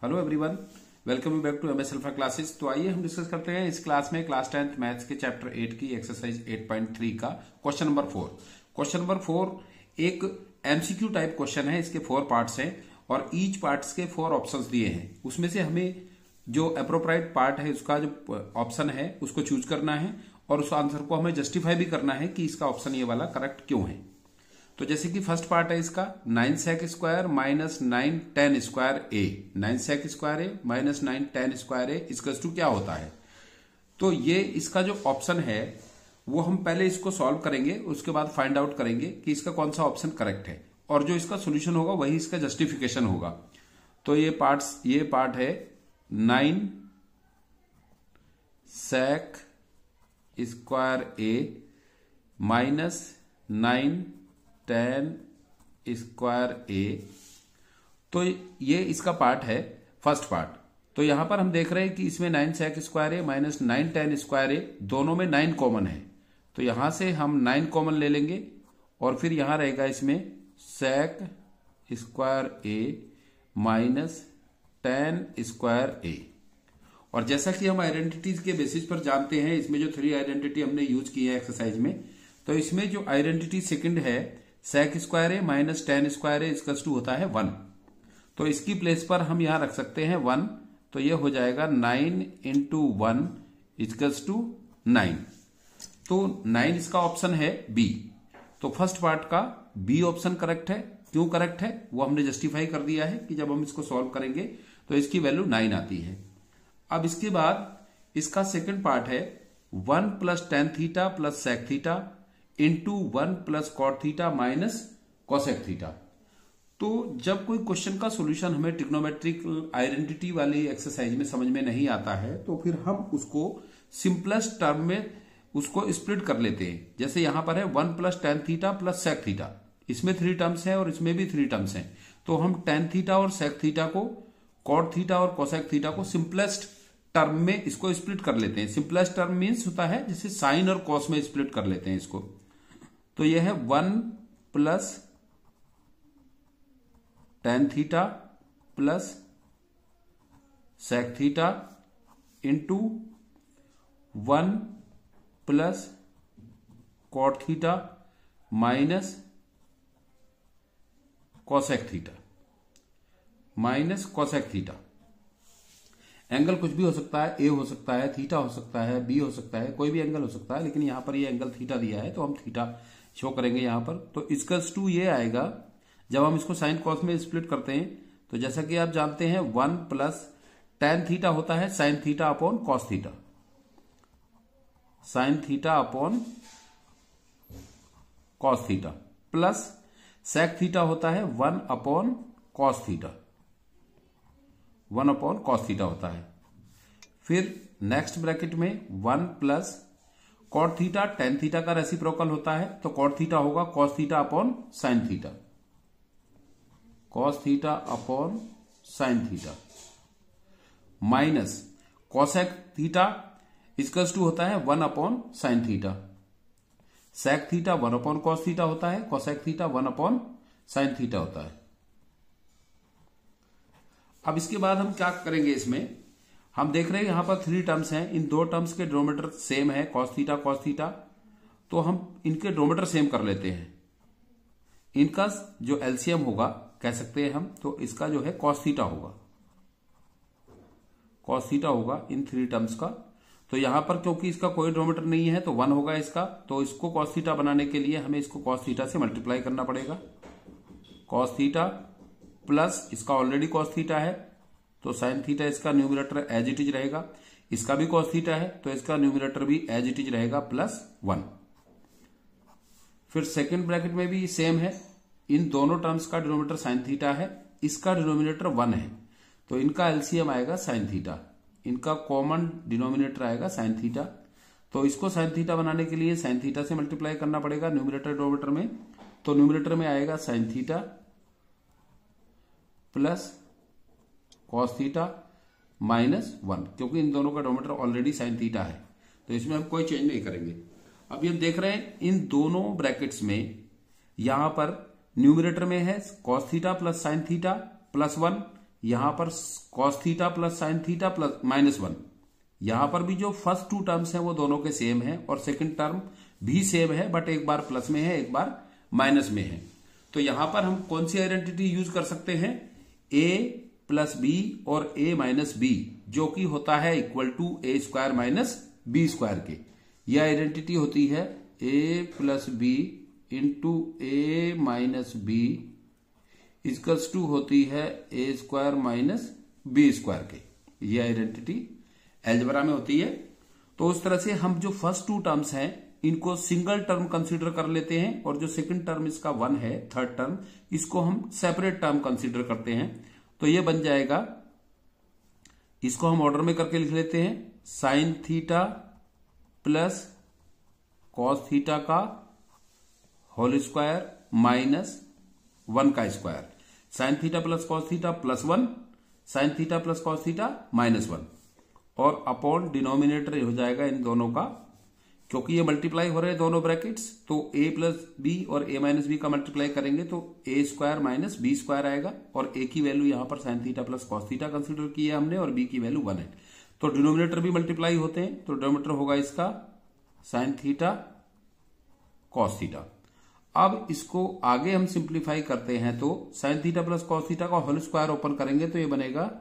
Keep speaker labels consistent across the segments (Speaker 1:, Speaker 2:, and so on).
Speaker 1: Hello everyone, welcome you back to MS alpha classes. तो आइए हम डिस्कस करते हैं इस क्लास में क्लास 10th मैथ्स के चैप्टर 8 की एक्सरसाइज 8.3 का क्वेश्चन नंबर 4। क्वेश्चन नंबर 4 एक एमसीक्यू टाइप क्वेश्चन है। इसके 4 पार्ट्स हैं और ईच पार्ट्स के 4 ऑप्शंस दिए हैं। उसमें से हमें जो अप्रोप्रिएट पार्ट है उसका जो ऑप्शन है उसको चूज करना है और उस आंसर को हमें जस्टिफाई भी करना है कि इसका ऑप्शन ये वाला करेक्ट क्यों है। तो जैसे कि फर्स्ट पार्ट है इसका 9 sec square minus 9 10 square A, 9 sec square A minus 9 10 square A equals to क्या होता है। तो ये इसका जो ऑप्शन है वो हम पहले इसको सॉल्व करेंगे, उसके बाद फाइंड आउट करेंगे कि इसका कौन सा ऑप्शन करेक्ट है और जो इसका सोल्यूशन होगा वही इसका जस्टिफिकेशन होगा। तो ये पार्ट है 9 sec square A minus 9 10 square A. तो ये इसका पार्ट है फर्स्ट पार्ट। तो यहां पर हम देख रहे हैं कि इसमें 9 sec square A minus 9 10 square ए दोनों में 9 कॉमन है। तो यहां से हम 9 कॉमन ले लेंगे और फिर यहां रहेगा इसमें sec square A minus 10 square A. और जैसा कि हम आइडेंटिटीज के बेसिस पर जानते हैं, इसमें जो 3 आइडेंटिटी हमने यूज की है एक्सरसाइज में, तो इसमें जो आइडेंटिटी सेकंड है sec square A minus 10 square A equals to होता है 1। तो इसकी प्लेस पर हम यहां रख सकते हैं 1। तो ये हो जाएगा 9 इंटू 1 इक्वल्स टू 9। तो 9 इसका ऑप्शन है बी। तो फर्स्ट पार्ट का बी ऑप्शन करेक्ट है। क्यों करेक्ट है वो हमने जस्टिफाई कर दिया है कि जब हम इसको सॉल्व करेंगे तो इसकी वैल्यू 9 आती है। अब इसके बाद इसका सेकंड पार्ट है 1 plus tan theta plus sec theta into 1 plus cot theta minus cosec theta. तो जब कोई क्वेश्चन का सॉल्यूशन हमें ट्रिग्नोमेट्रिक आइडेंटिटी वाली एक्सरसाइज में समझ में नहीं आता है तो फिर हम उसको सिंपलेस्ट टर्म में उसको स्प्लिट कर लेते हैं। जैसे यहां पर है 1 plus tan theta plus sec theta, इसमें 3 टर्म्स हैं और इसमें भी 3 टर्म्स हैं। तो हम टेन थीटा और सेक थीटा को, कॉट थीटा और कोसेक थीटा को सिंपलेस्ट टर्म में इसको स्प्लिट कर लेते हैं। सिंपलेस्ट टर्म मीन्स होता है जैसे साइन और कॉस में स्प्लिट कर लेते हैं इसको। तो यह है 1 plus tan theta plus sec theta into 1 plus cot theta minus cosec theta minus cosec theta. Angle कुछ भी हो सकता है, ए हो सकता है, थीटा हो सकता है, बी हो सकता है, कोई भी एंगल हो सकता है, लेकिन यहां पर ये एंगल थीटा दिया है तो हम थीटा शो करेंगे यहां पर। तो इक्वल्स टू ये आएगा जब हम इसको साइन कॉस में स्प्लिट करते हैं। तो जैसा कि आप जानते हैं 1 प्लस टेन थीटा होता है sine theta upon cos theta, sine theta upon cos theta, plus sec theta होता है 1 upon cos theta, 1 upon cos theta होता है। फिर नेक्स्ट ब्रैकेट में 1 plus cot theta, tan theta का रेसिप्रोकल होता है तो कॉट थीटा होगा cos theta upon sine theta, cos theta upon sine theta, minus cosec theta equals to होता है 1 upon sine theta, sec theta 1 upon cos theta होता है, cosec theta 1 upon sine theta होता है। अब इसके बाद हम क्या करेंगे, इसमें हम देख रहे हैं यहां पर 3 टर्म्स हैं। इन 2 टर्म्स के डिनोमिनेटर सेम है कॉस थीटा, तो हम इनके डिनोमिनेटर सेम कर लेते हैं। इनका जो एलसीएम होगा कह सकते हैं हम, तो इसका जो है कॉस थीटा होगा, कॉस थीटा होगा इन 3 टर्म्स का। तो यहां पर क्योंकि इसका कोई डिनोमिनेटर नहीं है तो 1 होगा इसका। तो इसको कॉस थीटा बनाने के लिए हमें इसको कॉस थीटा से मल्टीप्लाई करना पड़ेगा। कॉस थीटा प्लस इसका ऑलरेडी कॉस थीटा है तो साइन थीटा, इसका न्यूमरेटर एज इट इज रहेगा। इसका भी कॉस थीटा है तो इसका न्यूमरेटर भी एज इट इज रहेगा प्लस 1। फिर सेकंड ब्रैकेट में भी सेम है। इन दोनों टर्म्स का डिनोमिनेटर साइन थीटा है, इसका डिनोमिनेटर 1 है तो इनका एलसीएम आएगा साइन थीटा, इनका कॉमन डिनोमिनेटर आएगा साइन थीटा। तो इसको साइन थीटा बनाने के लिए साइन थीटा से मल्टीप्लाई करना पड़ेगा न्यूमरेटर डिनोमिनेटर में। तो न्यूमरेटर में आएगा sign theta plus cos theta minus 1, क्योंकि इन दोनों का डिनोमिनेटर ऑलरेडी साइन थीटा है तो इसमें हम कोई चेंज नहीं करेंगे। अभी हम देख रहे हैं इन दोनों ब्रैकेट्स में यहां पर न्यूमरेटर में है cos theta plus sign theta plus 1, यहां पर cos theta plus sign theta plus -1। यहां पर भी जो फर्स्ट टू टर्म्स हैं वो दोनों के सेम है और सेकंड टर्म भी सेम है, बट एक बार प्लस में है एक बार माइनस में है। तो यहां पर हम कौन सी आइडेंटिटी यूज कर सकते हैं, a प्लस बी और a माइनस बी, जो कि होता है equal to a square minus B square के। यह आइडेंटिटी होती है a plus B into A minus B equals to होती है a square minus B square के। यह आइडेंटिटी अलजेब्रा में होती है। तो उस तरह से हम जो फर्स्ट टू टर्म्स हैं इनको सिंगल टर्म कंसीडर कर लेते हैं और जो सेकंड टर्म इसका 1 है, थर्ड टर्म, इसको हम सेपरेट टर्म कंसीडर करते हैं। तो ये बन जाएगा, इसको हम ऑर्डर में करके लिख लेते हैं, sign theta plus cos theta का होल स्क्वायर माइनस 1 का square. Sign theta plus cos theta plus 1, sign theta plus cos theta -1, और अपॉन डिनोमिनेटर हो जाएगा इन दोनों का, क्योंकि ये मल्टीप्लाई हो रहे हैं दोनों ब्रैकेट्स। तो a प्लस बी और a माइनस बी का मल्टीप्लाई करेंगे तो a square minus B square आएगा, और a की वैल्यू यहां पर sine theta plus cos theta consider की है हमने, और b की वैल्यू 1 है। तो डिनोमिनेटर भी मल्टीप्लाई होते हैं, तो डिनोमिनेटर होगा इसका साइन थीटा कॉस थीटा। अब इसको आगे हम सिंप्लीफाई करते हैं, तो sine theta plus cos theta का होल स्क्वायर ओपन करेंगे तो ये बनेगा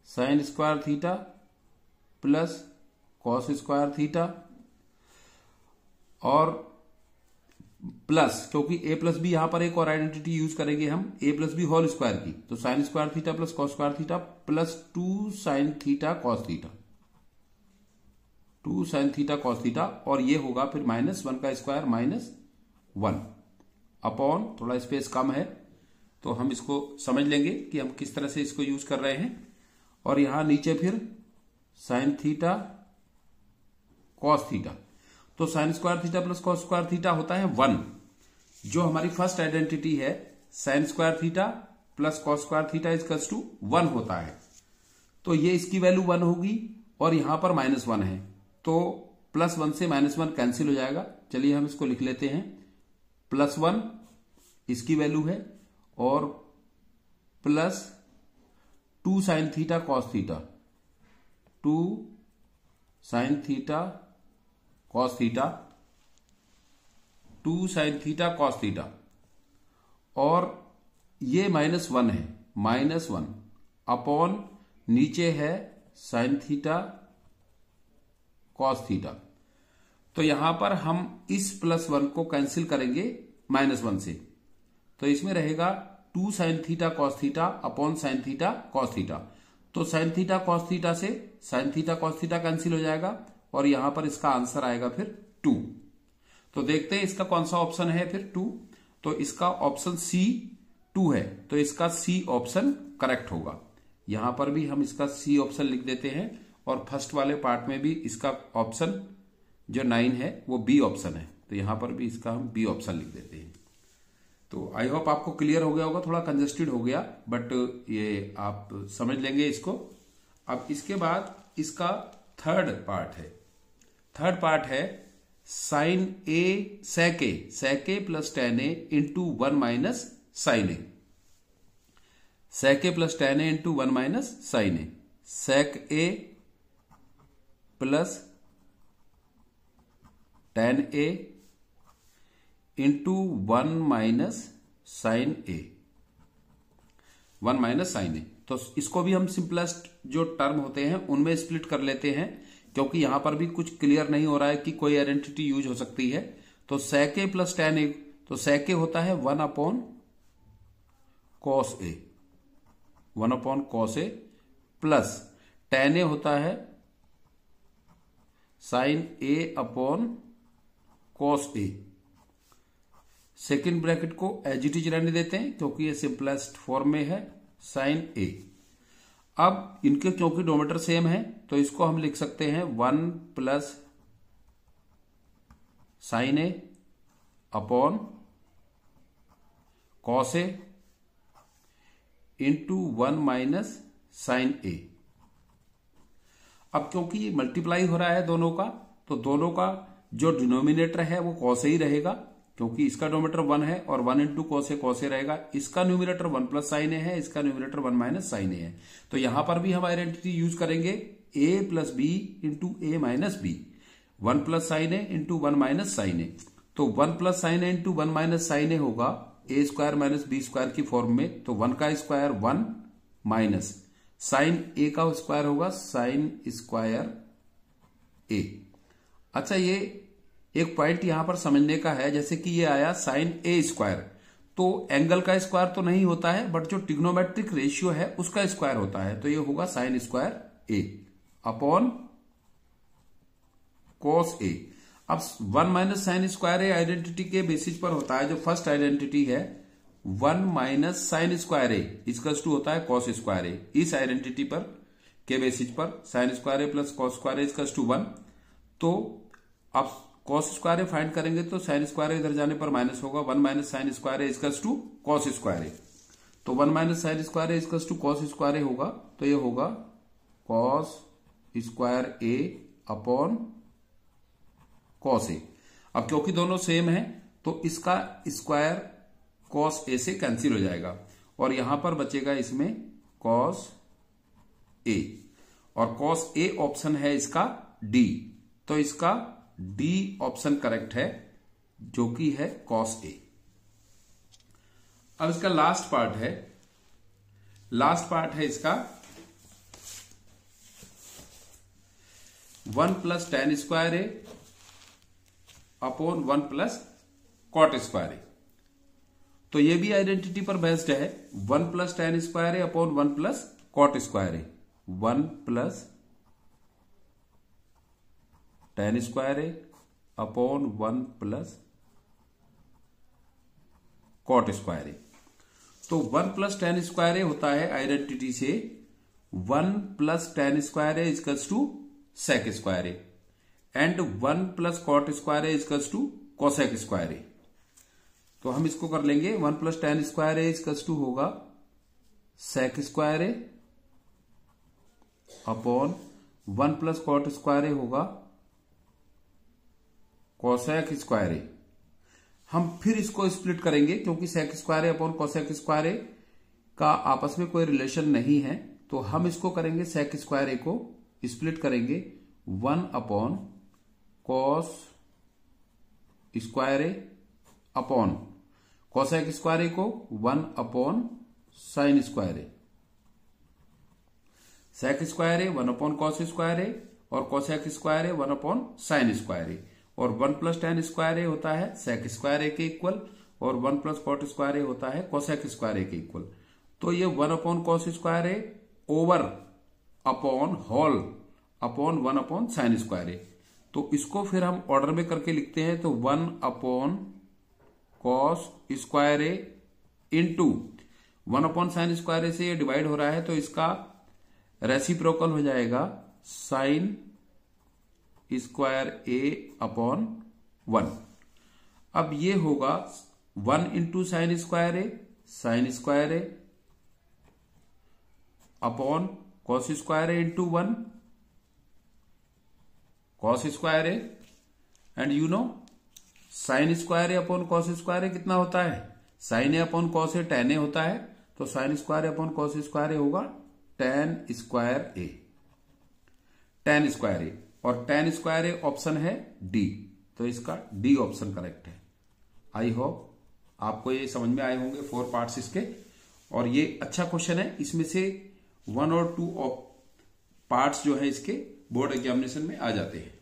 Speaker 1: sine square theta plus cos square theta, और प्लस, क्योंकि a प्लस बी यहां पर एक और आइडेंटिटी यूज करेंगे हम, a plus B whole square की, तो sine square theta plus cos square theta plus 2 sine theta cos theta, 2 sine theta cos theta, और ये होगा फिर -1 का स्क्वायर -1 अपॉन, थोड़ा स्पेस कम है तो हम इसको समझ लेंगे कि हम किस तरह से इसको यूज कर रहे हैं। और यहां नीचे फिर साइन थीटा कॉस थीटा, तो sine square theta plus cos square theta होता है 1। जो हमारी फर्स्ट आइडेंटिटी है sine square theta plus cos square theta equals to 1 होता है, तो ये इसकी वैल्यू 1 होगी, और यहां पर -1 है, तो +1 से -1 कैंसिल हो जाएगा। चलिए हम इसको लिख लेते हैं, +1 इसकी वैल्यू है, और plus 2 sine theta cos theta, 2 sine theta cos theta, 2 sine theta cos theta, और ये -1 है, -1 अपॉन नीचे है साइन थीटा कॉस थीटा। तो यहां पर हम इस +1 को कैंसिल करेंगे -1 से, तो इसमें रहेगा 2 sine theta cos theta upon sine theta cos theta. तो साइन थीटा कॉस थीटा से sign theta cos theta cancel हो जाएगा, और यहां पर इसका आंसर आएगा फिर 2। तो देखते हैं इसका कौन सा ऑप्शन है फिर 2, तो इसका ऑप्शन C 2 है, तो इसका C ऑप्शन करेक्ट होगा। यहां पर भी हम इसका C ऑप्शन लिख देते हैं, और फर्स्ट वाले पार्ट में भी इसका ऑप्शन जो 9 है वो B ऑप्शन है, तो यहां पर भी इसका हम B ऑप्शन लिख देते हैं। तो आई होप आपको क्लियर हो गया होगा, थोड़ा कंजेस्टेड हो गया, बट ये आप समझ लेंगे इसको। अब इसके बाद इसका थर्ड पार्ट है साइन ए सेके प्लस टेन ए इंटू 1 माइनस साइन ए, सेके प्लस टेन ए इंटू 1 माइनस साइन ए, सेक ए प्लस टेन ए इंटू 1 माइनस साइन ए, 1 माइनस साइन ए। तो इसको भी हम सिंपलेस्ट जो टर्म होते हैं उनमें स्प्लिट कर लेते हैं, क्योंकि यहां पर भी कुछ क्लियर नहीं हो रहा है कि कोई आइडेंटिटी यूज हो सकती है। तो सेक ए प्लस टेन ए, तो सेक ए होता है 1 upon cos A, 1 upon cos A, plus ten A होता है sine A upon cos A. Second bracket को एज इट इज रहने देते हैं, क्योंकि ये सिंपलेस्ट फॉर्म में है, साइन ए। अब इनके क्योंकि डोमीटर सेम है, तो इसको हम लिख सकते हैं 1 plus sign A upon cos A into 1 minus sign ए। अब क्योंकि ये मल्टीप्लाई हो रहा है दोनों का, तो दोनों का जो डिनोमिनेटर है वो कॉस ए ही रहेगा, क्योंकि इसका डोमीटर 1 है और 1 into cos A cos A रहेगा। इसका न्यूमिनेटर 1 प्लस साइन ए है, इसका न्यूमिनेटर 1 माइनस साइन ए है। तो यहां पर भी हम आइडेंटिटी यूज करेंगे ए plus B into A minus B, 1 plus sign A into 1 minus sign ए। तो 1 प्लस साइन ए इंटू 1 माइनस साइन ए होगा ए स्क्वायर माइनस बी स्क्वायर की फॉर्म में। तो 1 का स्क्वायर 1 माइनस साइन ए का स्क्वायर होगा साइन स्क्वायर ए। अच्छा, ये एक पॉइंट यहां पर समझने का है, जैसे कि ये आया साइन ए स्क्वायर, तो एंगल का स्क्वायर तो नहीं होता है, बट जो ट्रिग्नोमेट्रिक रेशियो है उसका स्क्वायर होता है। तो ये होगा sine square A upon cos A. अब 1 minus sine square A identity के बेसिस पर होता है। जो फर्स्ट आइडेंटिटी है 1 minus sine square A equals to होता है कॉस स्क्वायर ए। इस आइडेंटिटी पर के बेसिस पर sine square A plus cos square A equals to 1। तो अब कॉस स्क्वायर ए फाइंड करेंगे तो साइन स्क्वायर ए इधर जाने पर माइनस होगा, 1 minus sine square A equals to cos square A. तो 1 minus sine square A equals to cos square A होगा। तो ये होगा cos square A upon cos A. अब क्योंकि दोनों सेम है तो इसका स्क्वायर कॉस ए से कैंसिल हो जाएगा और यहां पर बचेगा इसमें कॉस ए, और कॉस ए ऑप्शन है इसका डी। तो इसका डी ऑप्शन करेक्ट है, जो कि है कॉस ए। अब इसका लास्ट पार्ट है इसका 1 plus tan square A upon 1 plus cot square A. तो ये भी आइडेंटिटी पर बेस्ड है, 1 plus tan square A upon 1 plus cot square A, 1 plus tan square A upon 1 plus cot square A. तो 1 plus tan square ए होता है identity से 1 plus tan square A equals to sec square A and 1 plus cot square A equals to cosec square A. तो हम इसको कर लेंगे, 1 plus tan square A equals to होगा sec square A upon 1 plus cot square A होगा cosec square ए। हम फिर इसको स्प्लिट करेंगे क्योंकि सेक square A upon cosec square ए का आपस में कोई रिलेशन नहीं है। तो हम इसको करेंगे, सेक स्क्वायर ए को स्प्लिट करेंगे 1 upon cos square A upon cosec square ए को 1 upon sine square A. Sec square A 1 upon cos square A और cosec square A 1 upon sine square A. और 1 प्लस टेन स्क्वायर ए होता है सेक स्क्वायर ए के equal और 1 plus cot square ए होता है cosec square ए के इक्वल। तो ये 1 upon cos square A over upon whole upon 1 upon sine square A. तो इसको फिर हम ऑर्डर में करके लिखते हैं। तो 1 upon cos square A into 1 upon sine square ए से ये डिवाइड हो रहा है तो इसका रेसिप्रोकल हो जाएगा साइन स्क्वायर ए अपॉन 1। अब ये होगा 1 into sine square A upon cos square A into 1 cos square A and you know sine square A upon cos square A कितना होता है, sine A upon cos A tan A होता है। तो sine square A upon cos square A होगा tan square A, tan square A, और tan square A option है D. तो इसका डी ऑप्शन करेक्ट है। आई होप आपको ये समझ में आए होंगे 4 पार्ट्स इसके, और ये अच्छा क्वेश्चन है। इसमें से 1 और 2 पार्ट्स जो है इसके बोर्ड एग्जामिनेशन में आ जाते हैं।